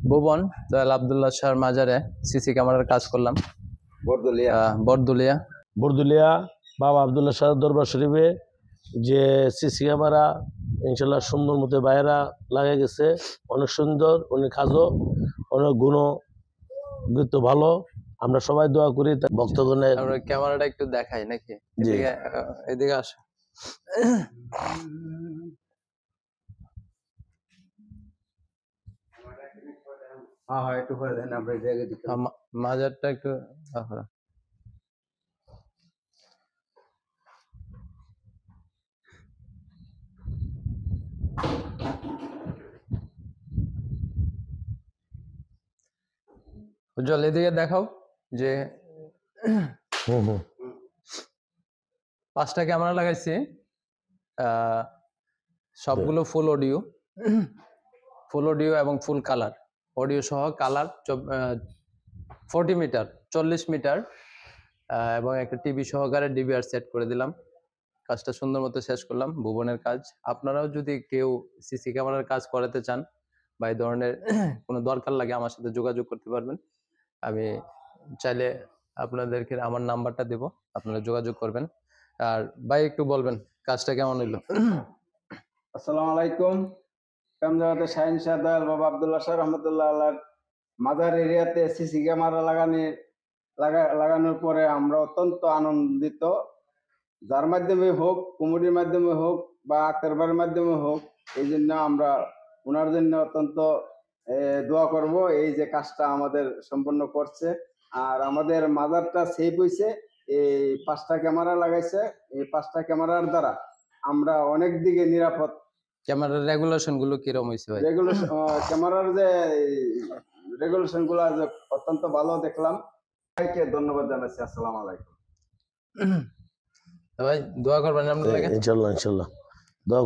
ভুবন দয়াল আব্দুল্লাহ শাহর মাজারে সিসি ক্যামেরার কাজ করলাম বরদুলিয়া বাবা আব্দুল্লাহ শাহ দরবার শরীফে যে সিসি ক্যামেরা ইনশাল্লাহ সুন্দর মতো বাইরা লাগে গেছে, অনেক সুন্দর, অনেক কাজও, অনেক গুণগত ভালো। আমরা সবাই দোয়া করি ভক্তগণের। আমরা ক্যামেরাটা একটু দেখাই নাকি? এদিকে আসো। একটু করে দেন, মাজারটা একটু উজ্জ্বল এদিকে দেখাও যে 5টা ক্যামেরা লাগাইছি, সবগুলো ফুল অডিও এবং ফুল কালার, অডিও সহ কালার 40 মিটার 40 মিটার এবং একটা টিভি সহকারে ডিভিআর সেট করে দিলাম। কাজটা সুন্দর মতো শেষ করলাম, ভুবনের কাজ। আপনারাও যদি কেউ সিসি ক্যামেরার কাজ করাতে চান বা এই ধরনের কোনো দরকার লাগে আমার সাথে যোগাযোগ করতে পারবেন। আমি চাইলে আপনাদেরকে আমার নাম্বারটা দেব, আপনারা যোগাযোগ করবেন। আর ভাই একটু বলবেন কাজটা কেমন হইলো? আসসালামু আলাইকুম। কামজাবাদের শাহিন শাহ দয়াল বাবা আব্দুল্লাহ শাহ রহমতুল্লাহ আল্লাহ মাজার এরিয়াতে সিসি ক্যামেরা লাগানোর পরে আমরা অত্যন্ত আনন্দিত। যার মাধ্যমে হোক, কমিটির মাধ্যমে হোক বা আক্তারবারের মাধ্যমে হোক, এই জন্য আমরা ওনার জন্য অত্যন্ত দোয়া করব। এই যে কাজটা আমাদের সম্পন্ন করছে, আর আমাদের মাজারটা সেফ হয়েছে। এই 5টা ক্যামেরা লাগাইছে, এই 5টা ক্যামেরার দ্বারা আমরা অনেক দিকে নিরাপদ। ক্যামেরার রেগুলেশন গুলো কিরকম হয়েছে ভাই? ক্যামেরার যে রেগুলেশন গুলো অত্যন্ত ভালো দেখলাম। সবাইকে ধন্যবাদ জানাচ্ছি। আসসালামু আলাইকুম। ভাই দোয়া করবেন আপনার লাগে। ইনশাআল্লাহ ইনশাআল্লাহ দোয়া।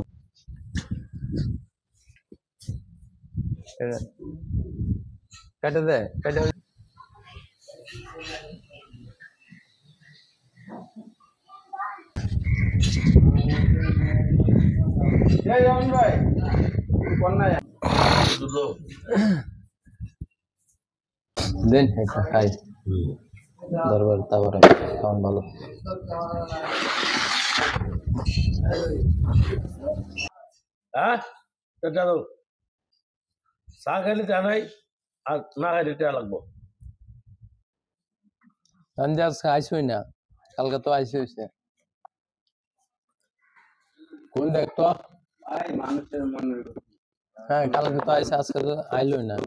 কেটে দে, কেটে ভাই দেন একটা খাই দরবার, তারপরে খাওয়ান ভালো। হ্যাঁ, এটা তো চা খাইলে টা নাই, আর না খাইলে টা লাগবো। আজকে আইসই না, কালকে তো আইসি হয়েছে। কোন দেখতো মানুষের মনে, হ্যাঁ কালকে তো আইসে, আজকে তো আইলই না।